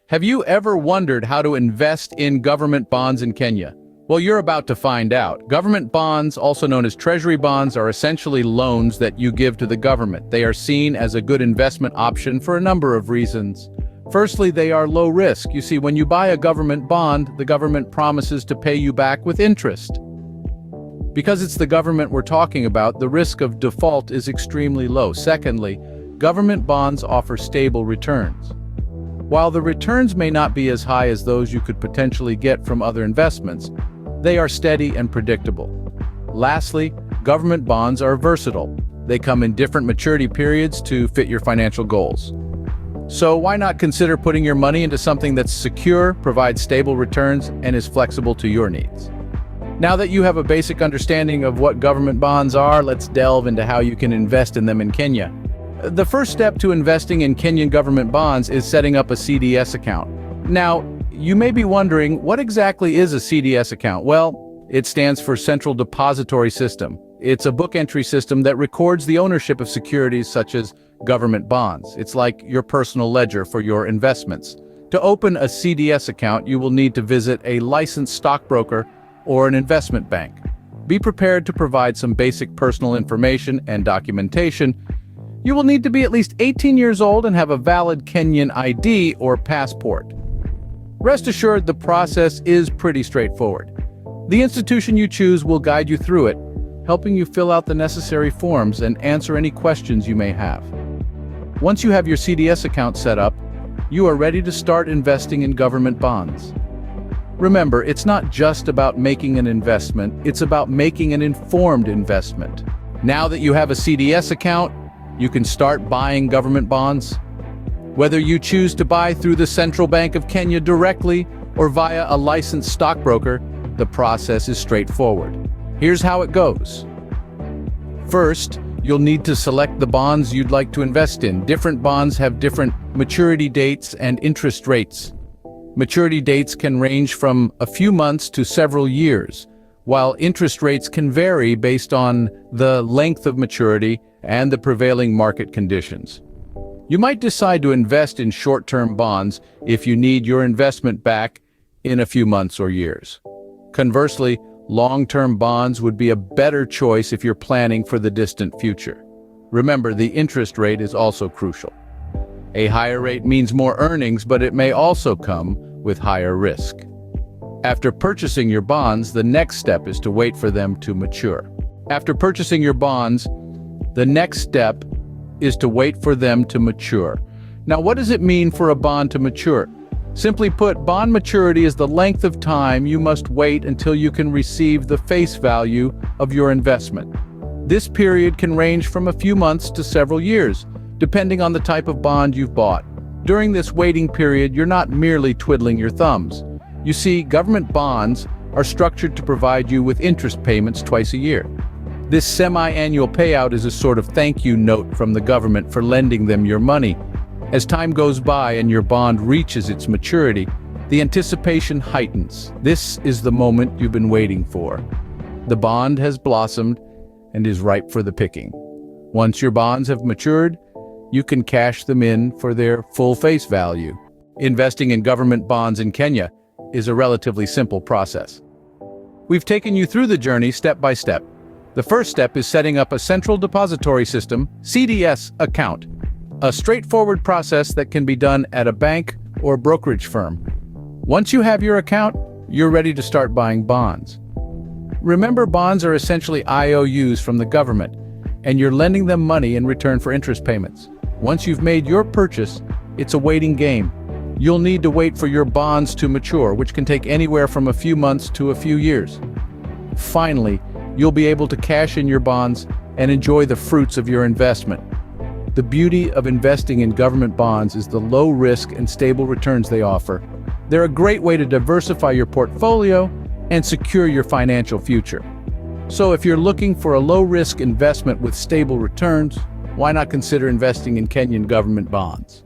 Have you ever wondered how to invest in government bonds in Kenya? Well, you're about to find out. Government bonds, also known as treasury bonds, are essentially loans that you give to the government. They are seen as a good investment option for a number of reasons. Firstly, they are low risk. You see, when you buy a government bond, the government promises to pay you back with interest. Because it's the government we're talking about, the risk of default is extremely low. Secondly, government bonds offer stable returns. While the returns may not be as high as those you could potentially get from other investments, they are steady and predictable. Lastly, government bonds are versatile. They come in different maturity periods to fit your financial goals. So why not consider putting your money into something that's secure, provides stable returns, and is flexible to your needs? Now that you have a basic understanding of what government bonds are, let's delve into how you can invest in them in Kenya. The first step to investing in Kenyan government bonds is setting up a CDS account. Now, you may be wondering, what exactly is a CDS account? Well, it stands for Central Depository System. It's a book entry system that records the ownership of securities such as government bonds. It's like your personal ledger for your investments. To open a CDS account, you will need to visit a licensed stockbroker or an investment bank. Be prepared to provide some basic personal information and documentation. You will need to be at least 18 years old and have a valid Kenyan ID or passport. Rest assured, the process is pretty straightforward. The institution you choose will guide you through it, helping you fill out the necessary forms and answer any questions you may have. Once you have your CDS account set up, you are ready to start investing in government bonds. Remember, it's not just about making an investment, it's about making an informed investment. Now that you have a CDS account, you can start buying government bonds. Whether you choose to buy through the Central Bank of Kenya directly or via a licensed stockbroker, the process is straightforward. Here's how it goes. First, you'll need to select the bonds you'd like to invest in. Different bonds have different maturity dates and interest rates. Maturity dates can range from a few months to several years, while interest rates can vary based on the length of maturity and the prevailing market conditions. You might decide to invest in short-term bonds if you need your investment back in a few months or years. Conversely, long-term bonds would be a better choice if you're planning for the distant future. Remember, the interest rate is also crucial. A higher rate means more earnings, but it may also come with higher risk. After purchasing your bonds, the next step is to wait for them to mature. After purchasing your bonds, the next step is to wait for them to mature. Now, what does it mean for a bond to mature? Simply put, bond maturity is the length of time you must wait until you can receive the face value of your investment. This period can range from a few months to several years, depending on the type of bond you've bought. During this waiting period, you're not merely twiddling your thumbs. You see, government bonds are structured to provide you with interest payments twice a year. This semi-annual payout is a sort of thank you note from the government for lending them your money. As time goes by and your bond reaches its maturity, the anticipation heightens. This is the moment you've been waiting for. The bond has blossomed and is ripe for the picking. Once your bonds have matured, you can cash them in for their full face value. Investing in government bonds in Kenya is a relatively simple process. We've taken you through the journey step by step. The first step is setting up a Central Depository System, CDS, account, a straightforward process that can be done at a bank or brokerage firm. Once you have your account, you're ready to start buying bonds. Remember, bonds are essentially IOUs from the government, and you're lending them money in return for interest payments. Once you've made your purchase, it's a waiting game. You'll need to wait for your bonds to mature, which can take anywhere from a few months to a few years. Finally, you'll be able to cash in your bonds and enjoy the fruits of your investment. The beauty of investing in government bonds is the low risk and stable returns they offer. They're a great way to diversify your portfolio and secure your financial future. So if you're looking for a low-risk investment with stable returns, why not consider investing in Kenyan government bonds?